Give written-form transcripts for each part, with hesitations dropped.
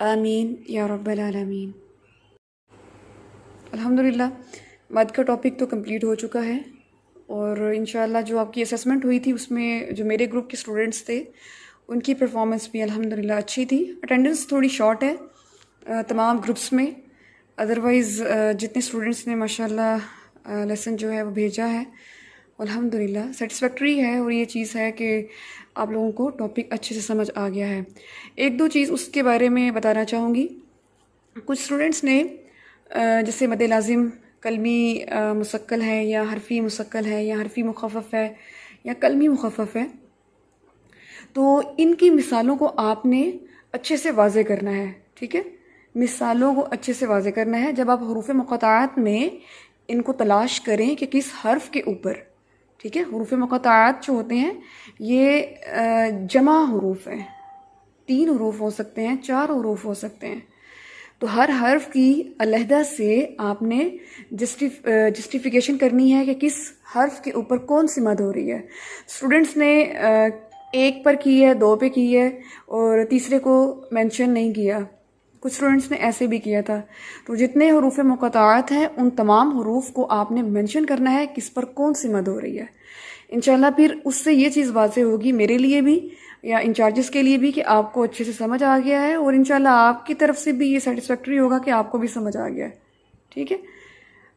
आमीन या रब्बल आलमीन। अल्हम्दुलिल्लाह मद का टॉपिक तो कंप्लीट हो चुका है और इंशाअल्लाह जो आपकी असेसमेंट हुई थी उसमें जो मेरे ग्रुप के स्टूडेंट्स थे उनकी परफॉर्मेंस भी अल्हम्दुलिल्लाह अच्छी थी। अटेंडेंस थोड़ी शॉर्ट है तमाम ग्रुप्स में, अदरवाइज़ जितने स्टूडेंट्स ने माशाल्लाह लेसन जो है वो भेजा है अल्हम्दुलिल्लाह सेटिस्फैक्ट्री है और ये चीज़ है कि आप लोगों को टॉपिक अच्छे से समझ आ गया है। एक दो चीज़ उसके बारे में बताना चाहूँगी। कुछ स्टूडेंट्स ने जैसे मद लाजिम कलमी मुसक्कल है या हरफी मुसक्कल है या हरफी मुखफ़फ़ है या कलमी मुखफ़फ़ है, तो इनकी मिसालों को आपने अच्छे से वाज़े करना है। ठीक है, मिसालों को अच्छे से वाज़े करना है। जब आप हुरूफ़ मुक़त्ताआत में इनको तलाश करें कि किस हर्फ के ऊपर, ठीक है, हुरूफ़ मुक़त्ताआत जो होते हैं ये जमा हुरूफ़ हैं, 3 हुरूफ़ हो सकते हैं, 4 हुरूफ़ हो सकते हैं, तो हर हर्फ की अलहदा से आपने जस्टिफिकेशन करनी है कि किस हर्फ के ऊपर कौन सी मद हो रही है। स्टूडेंट्स ने 1 पर की है, 2 पे की है और तीसरे को मेंशन नहीं किया। कुछ स्टूडेंट्स ने ऐसे भी किया था। तो जितने हुरूफ़ मुक़त्ताआत हैं उन तमाम हुरूफ़ को आपने मेंशन करना है किस पर कौन सी मद हो रही है। इंशाल्लाह फिर उससे ये चीज़ वाज़ेह होगी मेरे लिए भी या इंचार्जेस के लिए भी कि आपको अच्छे से समझ आ गया है और इंशाल्लाह आपकी तरफ से भी ये सेटिस्फैक्ट्री होगा कि आपको भी समझ आ गया है। ठीक है,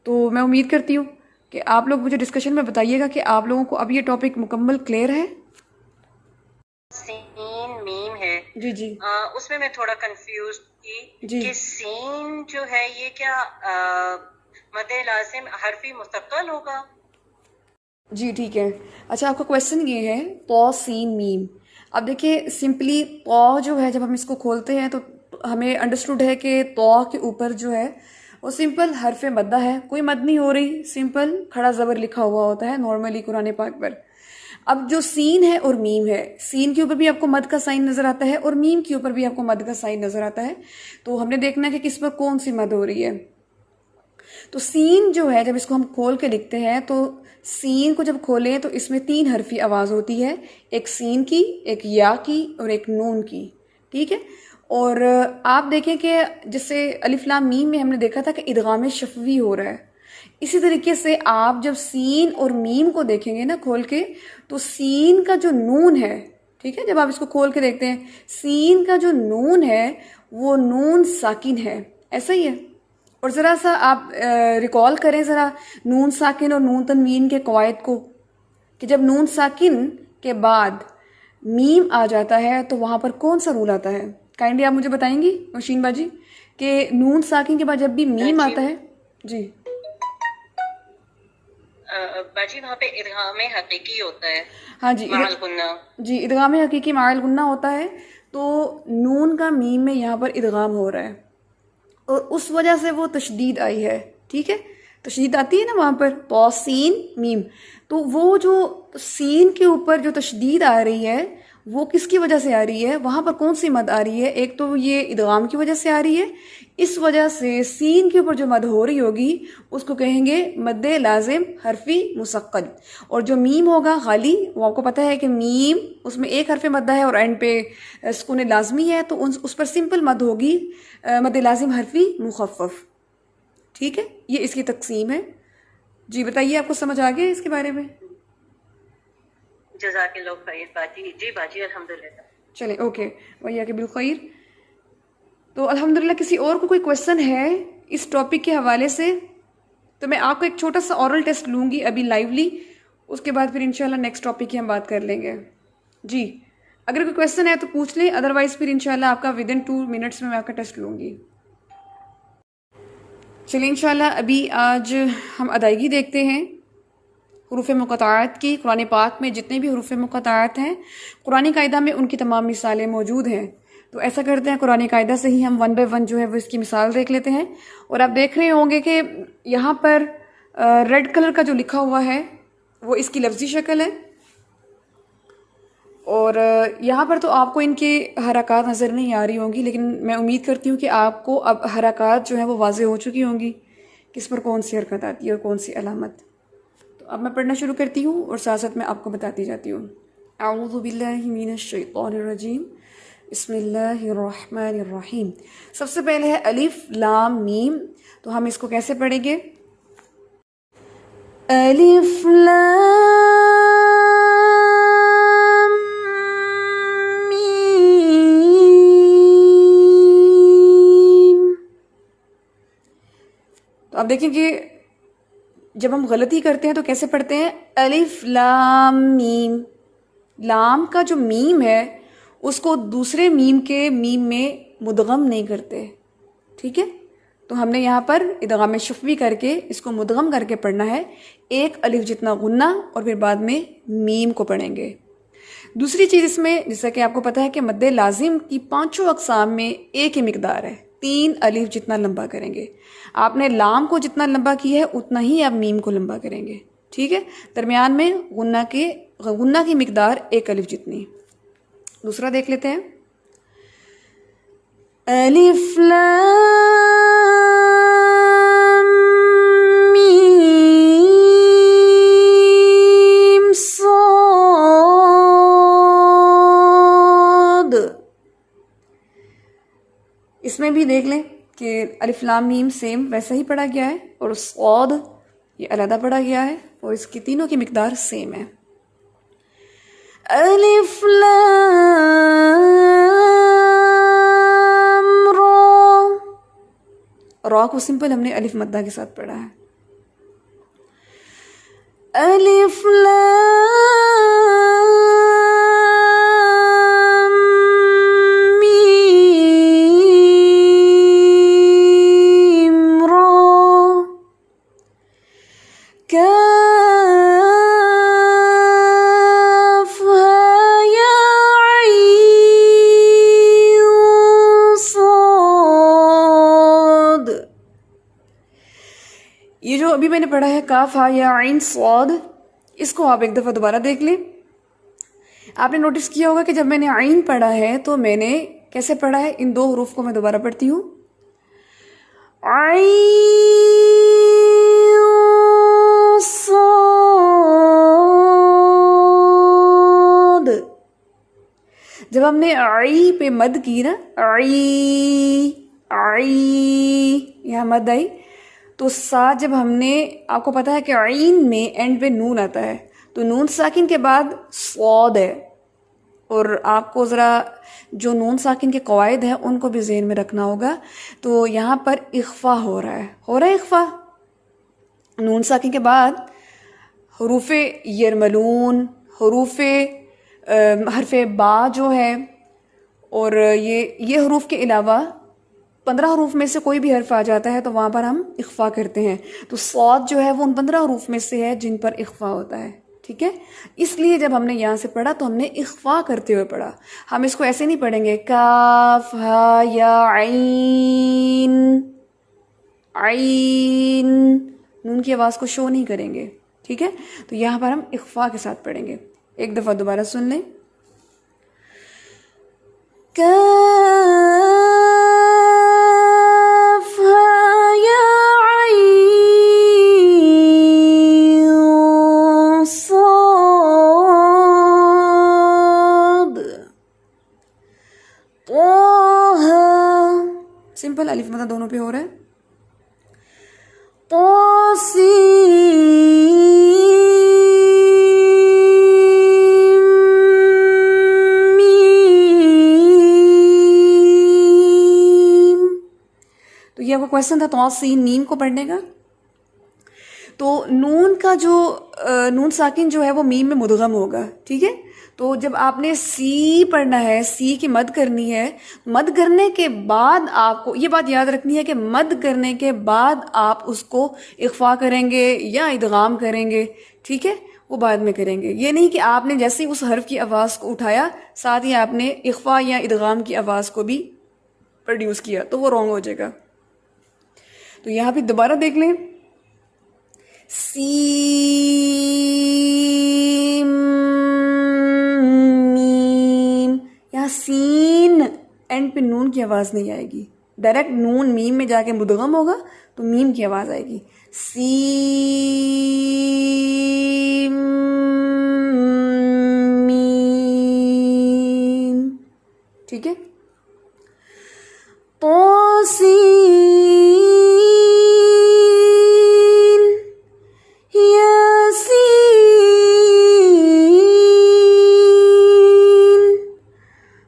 तो मैं उम्मीद करती हूँ कि आप लोग मुझे डिस्कशन में बताइएगा कि आप लोगों को अब ये टॉपिक मुकम्मल क्लियर है। सीन मीम है जी जी उसमें मैं थोड़ा कंफ्यूज थी कि सीन जो है ये क्या मदे लाजिम हरफी मुस्तक़ल होगा? जी ठीक है। अच्छा, आपका क्वेश्चन ये है पौ सीन मीम। अब देखिए सिंपली पौ जो है जब हम इसको खोलते हैं तो हमें अंडरस्टूड है कि पौ के ऊपर जो है वो सिंपल हरफ मद्दा है, कोई मद नहीं हो रही, सिंपल खड़ा ज़बर लिखा हुआ होता है नॉर्मली कुरान पाक पर। अब जो सीन है और मीम है, सीन के ऊपर भी आपको मद का साइन नज़र आता है और मीम के ऊपर भी आपको मद का साइन नज़र आता है। तो हमने देखना है कि किस पर कौन सी मद हो रही है। तो सीन जो है जब इसको हम खोल के लिखते हैं तो सीन को जब खोलें तो इसमें 3 हरफी आवाज़ होती है, एक सीन की, एक या की और एक नून की। ठीक है, और आप देखें कि जैसे अलिफ लाम मीम में हमने देखा था कि इदगाम शफ़वी हो रहा है, इसी तरीके से आप जब सीन और मीम को देखेंगे ना खोल के, तो सीन का जो नून है, ठीक है, जब आप इसको खोल के देखते हैं सीन का जो नून है वो नून साकिन है, ऐसा ही है। और ज़रा सा आप रिकॉल करें ज़रा नून साकिन और नून तनवीन के कवायद को, कि जब नून साकिन के बाद मीम आ जाता है तो वहाँ पर कौन सा रूल आता है। काइंडली आप मुझे बताएंगी मशीन बाजी कि नून साकिन के बाद जब भी मीम आता है। जी बाजी वहाँ पे इदगाम हकीकी होता है। हाँ जी, माल गुन्ना। जी इदगाम हकीकी माल गुन्ना होता है, तो नून का मीम में यहाँ पर इदगाम हो रहा है और उस वजह से वो तशदीद आई है। ठीक है, तशदीद आती है ना वहाँ पर पौ सीन मीम, तो वो जो सीन के ऊपर जो तशदीद आ रही है वो किसकी वजह से आ रही है, वहाँ पर कौन सी मद आ रही है। एक तो ये इदगाम की वजह से आ रही है, इस वजह से सीन के ऊपर जो मद हो रही होगी उसको कहेंगे मद लाजिम हरफी मुसक्कल। और जो मीम होगा खाली, वो आपको पता है कि मीम उसमें एक हरफ मद्दा है और एंड पे सुकून लाजमी है, तो उस पर सिंपल मद होगी मद लाजिम हरफी मुखफ़फ़। ठीक है, ये इसकी तकसीम है। जी बताइए, आपको समझ आ गया इसके बारे में? जज़ाकिल्लाह खैर बाजी। जी बाजी अल्हम्दुलिल्लाह। चले ओके, वही के बिलखैर। तो अल्हम्दुलिल्लाह किसी और को कोई क्वेश्चन है इस टॉपिक के हवाले से तो मैं आपको एक छोटा सा ऑरल टेस्ट लूँगी अभी लाइवली, उसके बाद फिर इंशाल्लाह नेक्स्ट टॉपिक की हम बात कर लेंगे। जी अगर कोई क्वेश्चन है तो पूछ लें, अदरवाइज़ फिर इंशाल्लाह आपका विदिन 2 मिनट्स में मैं आपका टेस्ट लूँगी। चलिए इंशाल्लाह अभी आज हम अदायगी देखते हैं। हरूफ मुक़त्तआत की। कुरान पाक में जितने भी हरूफ मुक़त्तआत हैं कुरानी कायदा में उनकी तमाम मिसालें मौजूद हैं। तो ऐसा करते हैं, कुरानी कायदा से ही हम वन बाय वन जो है वो इसकी मिसाल देख लेते हैं। और आप देख रहे होंगे कि यहाँ पर रेड कलर का जो लिखा हुआ है वो इसकी लफ्ज़ी शक्ल है, और यहाँ पर तो आपको इनके हरकत नज़र नहीं आ रही होंगी, लेकिन मैं उम्मीद करती हूँ कि आपको अब हरकत जो है वो वाज़े हो चुकी होंगी, किस पर कौन सी हरकत आती है और कौन सी अलामत। तो अब मैं पढ़ना शुरू करती हूँ और साथ साथ मैं आपको बताती जाती हूँ। अऊज़ु बिल्लाहि मिनश शैतानिर रजीम, बिस्मिल्लाहिर रहमानिर रहीम। सबसे पहले है अलिफ लाम मीम। तो हम इसको कैसे पढ़ेंगे? अलिफ लाम मीम। तो आप देखें कि जब हम गलती करते हैं तो कैसे पढ़ते हैं? अलिफ लाम मीम। लाम का जो मीम है उसको दूसरे मीम के मीम में मुदगम नहीं करते, ठीक है। तो हमने यहाँ पर इदगाम शफ़वी करके इसको मुदगम करके पढ़ना है, एक अलिफ जितना गुन्ना, और फिर बाद में मीम को पढ़ेंगे। दूसरी चीज़ इसमें, जैसा कि आपको पता है कि मद्दे लाजिम की पांचों अक़साम में एक ही मिकदार है, 3 अलिफ जितना लंबा करेंगे। आपने लाम को जितना लंबा किया है उतना ही आप मीम को लंबा करेंगे, ठीक है। दरमियान में गुन्ना की मिकदार 1 अलिफ जितनी। दूसरा देख लेते हैं, अलिफ लाम मीम साद। इसमें भी देख लें कि अलिफ लाम मीम सेम वैसा ही पढ़ा गया है, और साद ये अलग पढ़ा गया है, और इसकी तीनों की मिकदार सेम है। अलिफ लाम रा को सिंपल हमने अलिफ मद्दा के साथ पढ़ा है। अलिफ लाम मीम रा ये जो अभी मैंने पढ़ा है काफ हा या आइन स्वाद, इसको आप एक दफ़ा दोबारा देख लें। आपने नोटिस किया होगा कि जब मैंने आइन पढ़ा है तो मैंने कैसे पढ़ा है? इन 2 हरूफ को मैं दोबारा पढ़ती हूँ, आइन स्वाद। जब हमने आई पे मद की ना, आई यहाँ मद आई, तो साथ जब हमने, आपको पता है कि आइन में एंड पे नून आता है, तो नून साकिन के बाद स्वाद है, और आपको ज़रा जो नून साकिन के कवायद हैं उनको भी ज़हन में रखना होगा। तो यहाँ पर इख्फा हो रहा है इख्फा। नून साकिन के बाद हरूफे यरमलून, हरूफे हरफे बा जो है, और ये हरूफ के अलावा 15 हरूफ में से कोई भी हर्फ आ जाता है तो वहाँ पर हम इख्फा करते हैं। तो सौद जो है वो उन 15 हरूफ में से है जिन पर इख्फा होता है, ठीक है। इसलिए जब हमने यहाँ से पढ़ा तो हमने इख्फा करते हुए पढ़ा। हम इसको ऐसे नहीं पढ़ेंगे काफ हा या आइन, आइन, नून की आवाज़ को शो नहीं करेंगे, ठीक है। तो यहाँ पर हम इख्फा के साथ पढ़ेंगे। एक दफ़ा दोबारा सुन लें, काफ हा या आइन साद ताहा। सिंपल अलिफ मद्दा दोनों पे हो रहा है। तो ये आपका क्वेश्चन था तौसीन मीम को पढ़ने का। तो नून का जो नून साकिन जो है वो मीम में मुदगम होगा, ठीक है। तो जब आपने सी पढ़ना है, सी की मद करनी है, मद करने के बाद आपको ये बात याद रखनी है कि मद करने के बाद आप उसको इख्फा करेंगे या इदगाम करेंगे, ठीक है, वो बाद में करेंगे। ये नहीं कि आपने जैसे ही उस हर्फ की आवाज़ को उठाया साथ ही आपने इख्फा या इदगाम की आवाज़ को भी प्रोड्यूस किया, तो वो रॉन्ग हो जाएगा। तो यहाँ पे दोबारा देख लें, सीम मीम, यहाँ सीन एंड पे नून की आवाज़ नहीं आएगी, डायरेक्ट नून मीम में जाके मुदगम होगा तो मीम की आवाज़ आएगी। सीम मीम, ठीक है। तोसीन यासीन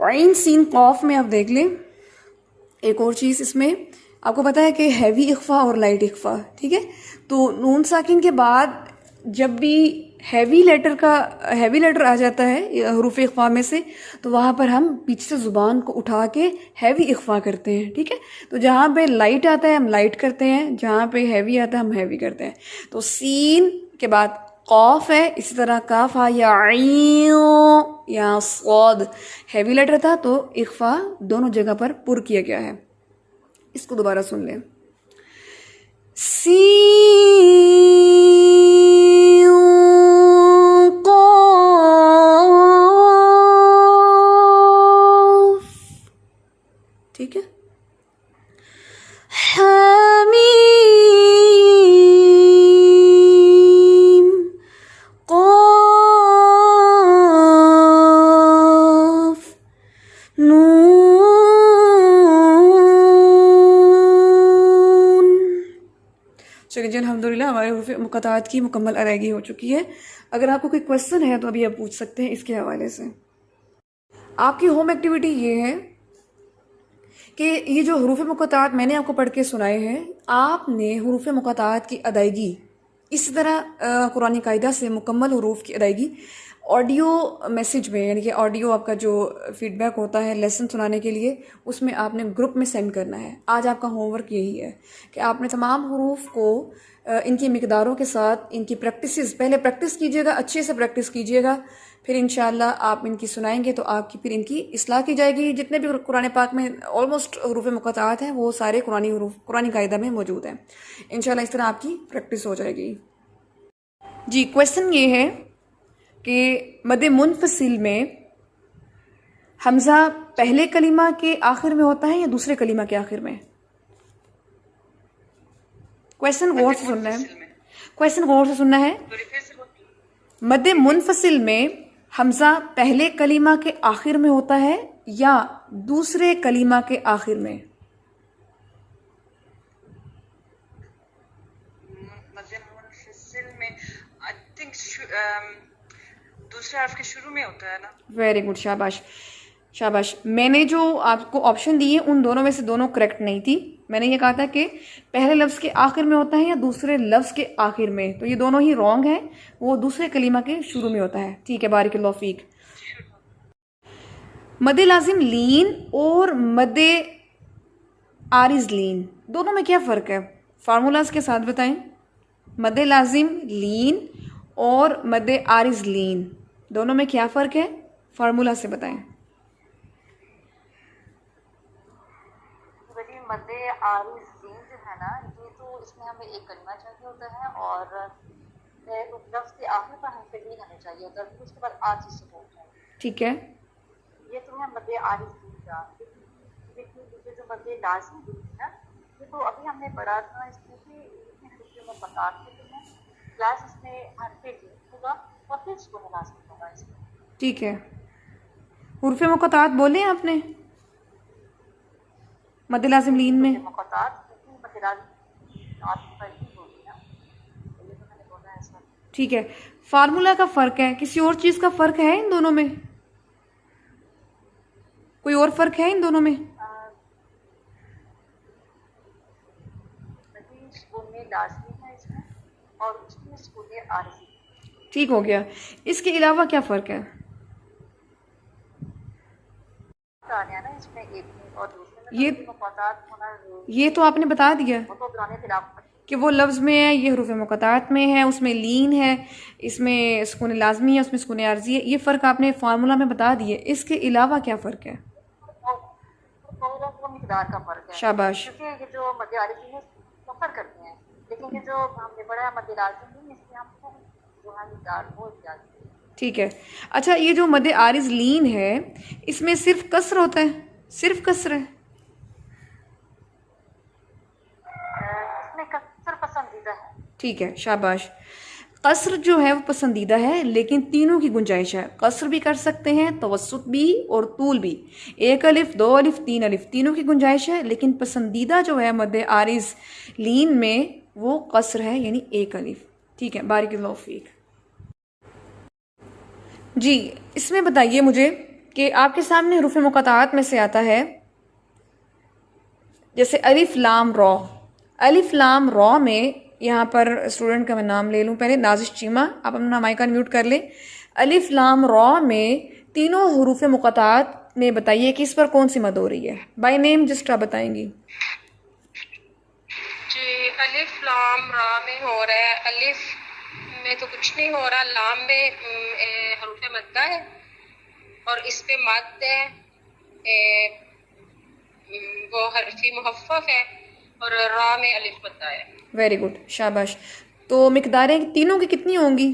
आइन सीन कॉफ में आप देख लें एक और चीज़, इसमें आपको पता है कि हैवी इख्फा और लाइट इख्फा, ठीक है। तो नून साकिन के बाद जब भी हैवी लेटर आ जाता है हरूफ इख्फा में से, तो वहाँ पर हम पीछे से ज़ुबान को उठा के हैवी इख्फा करते हैं, ठीक है। तो जहाँ पे लाइट आता है हम लाइट करते हैं, जहाँ पे हैवी आता है हम हैवी करते हैं। तो सीन के बाद कॉफ है, इसी तरह काफ आ या आइन या स्वाद, हैवी लेटर था तो इख्फा दोनों जगह पर पुर किया गया है। इसको दोबारा सुन लें, सीन कॉफ, ठीक है। हामीम क़ाफ नून। चलिए जी, अल्हम्दुलिल्लाह हमारे हुरूफ़ मुक़त्ताअत की मुकम्मल अदायगी हो चुकी है। अगर आपको कोई क्वेश्चन है तो अभी आप पूछ सकते हैं इसके हवाले से। आपकी होम एक्टिविटी ये है कि ये जो हुरूफ़ मुक़त्ताअत मैंने आपको पढ़ के सुनाए हैं, आपने हुरूफ़ मुक़त्ताअत की अदायगी इसी तरह कुरानी कायदा से मुकम्मल हुरूफ की अदायगी ऑडियो मैसेज में, यानी कि ऑडियो आपका जो फीडबैक होता है लेसन सुनाने के लिए, उसमें आपने ग्रुप में सेंड करना है। आज आपका होमवर्क यही है कि आपने तमाम हुरूफ को इनकी मिकदारों के साथ इनकी प्रैक्टिसेस पहले प्रैक्टिस कीजिएगा, अच्छे से प्रैक्टिस कीजिएगा, फिर इंशाल्लाह आप इनकी सुनाएंगे तो आपकी फिर इनकी इस्लाह की जाएगी। जितने भी कुरान पाक में ऑलमोस्ट हुरूफ मुक़त्ताअत हैं वो सारे कुरानी कायदा में मौजूद हैं। इंशाल्लाह इस तरह आपकी प्रैक्टिस हो जाएगी। जी, क्वेश्चन ये है कि मद मुनफसिल में हमज़ा पहले कलीमा के आखिर में होता है या दूसरे कलीमा के आखिर में? क्वेश्चन गौर से सुनना है, क्वेश्चन गौर से सुनना है। मद मुनफसिल में हमज़ा पहले कलीमा के आखिर में होता है या दूसरे कलीमा के आखिर में? दूसरे हर्फ के शुरू में होता है ना। वेरी गुड, शाबाश शाबाश। मैंने जो आपको ऑप्शन दिए उन दोनों में से दोनों करेक्ट नहीं थी। मैंने ये कहा था कि पहले लफ्ज़ के आखिर में होता है या दूसरे लफ्ज़ के आखिर में, तो ये दोनों ही रॉन्ग है। वो दूसरे कलीमा के शुरू में होता है। ठीक है, बारिकल्लाहु फीक। मद लाजिम लीन और मद आरिज लीन, दोनों में क्या फ़र्क है? फार्मूलाज के साथ बताएं। मद लाजिम लीन और मद आरिज लीन, दोनों में क्या फ़र्क है? फार्मूला से बताएं। मद आरिज लीन जो है ना, ये तो इसमें हमें एक कलमा चाहिए होता है और लफ्ज़ के आखिर पर हमें लीन हमें चाहिए होता है, फिर उसके बाद आरिज से बोलते हैं। ठीक है, ये तो है मद आरिज लीन का। लेकिन जो मद लाजिम लीन है ना, ये तो अभी हमने पढ़ा था, इसमें कि इसमें हर्फ मुक़त्ताअत हैं प्लस इसमें हर्फ लीन होगा और फिर इसको लाजिम होगा इसमें। ठीक है, हुरूफ मुक़त्ताअत बोले आपने मद लाजिम लीन में? ठीक है, फार्मूला का फ़र्क है, किसी और चीज़ का फ़र्क है इन दोनों में? कोई और फ़र्क है इन दोनों में? मदे सुकून लाजमी है इसमें और उसमें सुकून आरजी। ठीक हो गया। इसके अलावा क्या फ़र्क है? ना इसमें एक में और दूसरे में ये मुक़ातात होना ये तो आपने बता दिया वो तो पुराने खिलाफ कि वो लफ्ज़ में है, ये हरूफ मुक़त्तात में है, उसमें लीन है, इसमें सुकून लाज़मी है, उसमें सुकून आर्ज़ी है। ये फ़र्क आपने फार्मूला में बता दिए। इसके अलावा क्या फ़र्क है? वो मिकदार का फ़र्क है, शाबाश। क्योंकि ये जो मद आरजी है सफ़र करते हैं, लेकिन ये जो हमने पढ़ा है मद लाज़िम इसमें हमको जो है मिकदार बहुत ज़्यादा। ठीक है। अच्छा, ये जो मद आरिज़ लीन है, इसमें सिर्फ कसर होता है? सिर्फ कसर है? इसमें कसर पसंदीदा है। ठीक है, शाबाश। कसर जो है वो पसंदीदा है, लेकिन तीनों की गुंजाइश है। कसर भी कर सकते हैं, तवस्सुत भी और तूल भी। एक अलिफ, दो अलिफ, तीन अलिफ, तीनों की गुंजाइश है, लेकिन पसंदीदा जो है मद आरिज़ लीन में वो कसर है, यानी एक अलिफ। ठीक है, बारिकल्लाहु फीक। जी, इसमें बताइए मुझे कि आपके सामने हरूफ मुक़त्तात में से आता है जैसे अलिफ लाम रॉ। अलिफ लाम रॉ में यहाँ पर स्टूडेंट का मैं नाम ले लूँ पहले, नाजिश चीमा, आप अपना माइक अनम्यूट कर लें। अलिफ लाम रॉ में तीनों हरूफ मुक़त्तात में बताइए कि इस पर कौन सी मद हो रही है। बाय नेम जस्ट आप बताएंगी। जी, अलिफ लाम रा में हो रहा है, अलिफ में तो कुछ नहीं हो रहा, लाम में हरूफ मद्दा है और इस पे मद है, वो हरफी मुहफ़्फ़फ़ है और रा में अलिफ मद्दा है। वेरी गुड, शाबाश। तो मिकदारें तीनों की कितनी होंगी?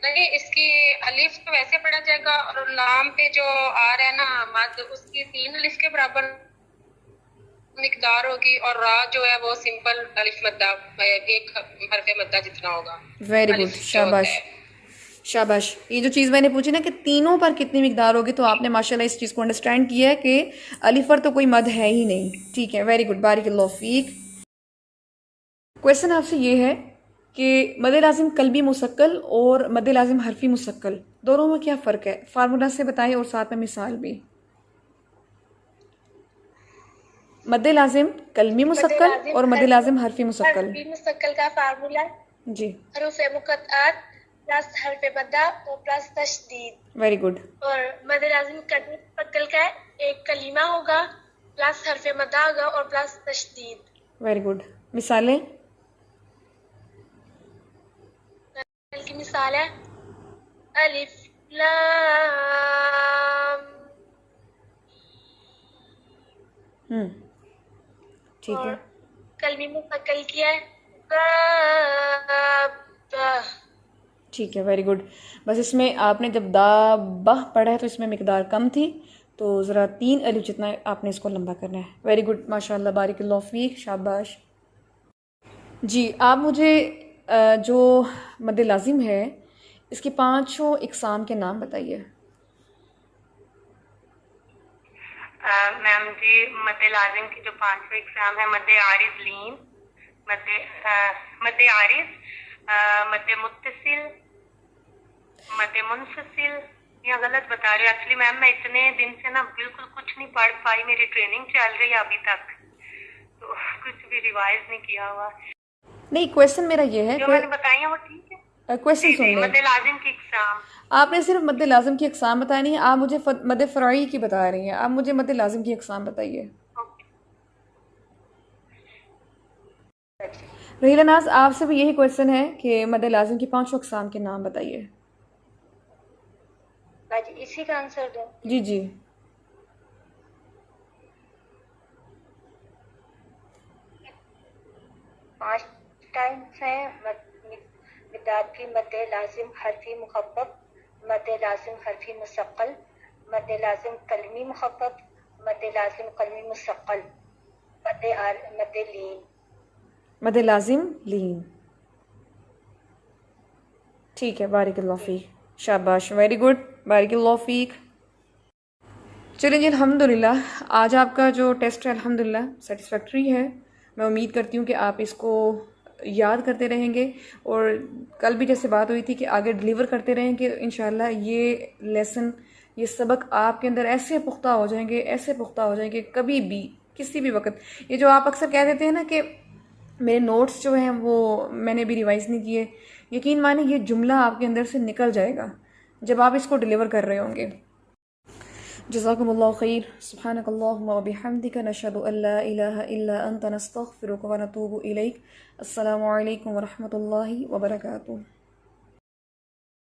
नहीं, इसकी अलिफ तो वैसे पढ़ा जाएगा और लाम पे जो आ रहा है ना मद, उसकी 3 अलिफ के बराबर मिकदार होगी और रा जो है वो सिंपल अलिफ मद्दा, एक हरफ मद्दा जितना होगा। वेरी गुड, शाबाश शाबाश। ये जो चीज़ मैंने पूछी ना कि तीनों पर कितनी मिकदार होगी, तो आपने माशाल्लाह इस चीज़ को अंडरस्टैंड किया है कि अलिफ पर तो कोई मद है ही नहीं। ठीक है, वेरी गुड, बारिकल्लाहु फीक। क्वेश्चन आपसे ये है कि मद लाजिम कल्बी मुसक्कल और मद लाजिम हरफी मुसक्कल दोनों में क्या फ़र्क है? फार्मूला से बताइए और साथ में मिसाल भी। मद लाजिम कल्बी मुसक्कल और मद लाजिम हरफी मुसक्कल। हरफी मुसक्कल का फार्मूला जी, हरूफ मुक़त्तात प्लस हरफ मद्दा और प्लस तशदीद। Very good. और मद लाजिम कल्बी मुसक्कल का एक कलीमा होगा प्लस हरफ मद्दा होगा और प्लस तशदीद। Very good. मिसालें? कल की मिसाल है अलिफ लाम, ठीक है, और कलमी मुसक्कल किया है ठीक है, वेरी गुड। बस इसमें आपने जब दा बह पढ़ा है तो इसमें मिकदार कम थी, तो ज़रा 3 अलिफ जितना आपने इसको लंबा करना है। वेरी गुड, माशाल्लाह, बारिकल्लाहु फीक, शाबाश। जी, आप मुझे जो मद लाजिम है इसके 5 इक़साम के नाम बताइए। मैम जी, मद लाजिम की जो 5 एग्जाम है, मद आरिज़ लीन, मद आरिज़, मद मुत्तसिल, मद मुनफसिल। या गलत बता रही हूँ एक्चुअली मैम, मैं इतने दिन से ना बिल्कुल कुछ नहीं पढ़ पाई, मेरी ट्रेनिंग चल रही है अभी तक, तो कुछ भी रिवाइज नहीं किया हुआ। नहीं, क्वेश्चन मेरा ये है जो कि मैंने बताई है वो ठीक है। क्वेश्चन सुन लें। मद लाजिम की एग्जाम आपने सिर्फ मद लाजिम की अक़साम बताई नहीं है, आप मुझे मद फ़रई की बता रही हैं। आप मुझे मद लाजिम की अक़साम बताइए। रहीला नाज, आपसे भी यही क्वेश्चन है कि मद लाजिम की 5 अक़साम के नाम बताइए। इसी का आंसर दो। जी जी, पांच टाइम्स हैं मिकदार की मद लाजिम हरफी मुखफ़्फ़फ़, मद लाजिम हरफी मुसक्कल, मद लाजिम कलमी मुखफ़्फ़फ़, मद लाजिम कलमी मुसक्कल, मद लीन। मद लाजिम लीन, ठीक है, बारिकल्लाहु फीक, शाबाश, वेरी गुड, बारिकल्लाहु फीक। चलिए जी, अल्हम्दुलिल्लाह आज आपका जो टेस्ट है अल्हम्दुलिल्लाह सेटिस्फैक्ट्री है। मैं उम्मीद करती हूँ कि आप इसको याद करते रहेंगे और कल भी जैसे बात हुई थी कि आगे डिलीवर करते रहेंगे, इंशाल्लाह ये लेसन, ये सबक आपके अंदर ऐसे पुख्ता हो जाएंगे, ऐसे पुख्ता हो जाएंगे, कभी भी किसी भी वक्त। ये जो आप अक्सर कह देते हैं ना कि मेरे नोट्स जो हैं वो मैंने भी रिवाइज़ नहीं किए, यकीन माने ये जुमला आपके अंदर से निकल जाएगा जब आप इसको डिलीवर कर रहे होंगे। जज़ाकुमुल्लाहु खैर। सुब्हानकल्लाहुम्मा व बिहम्दिका नशहदु अल्ला इलाहा इल्ला अंता नस्तगफिरुका व नतूबु इलैक। अस्सलामु अलैकुम व रहमतुल्लाहि व बरकातुहू।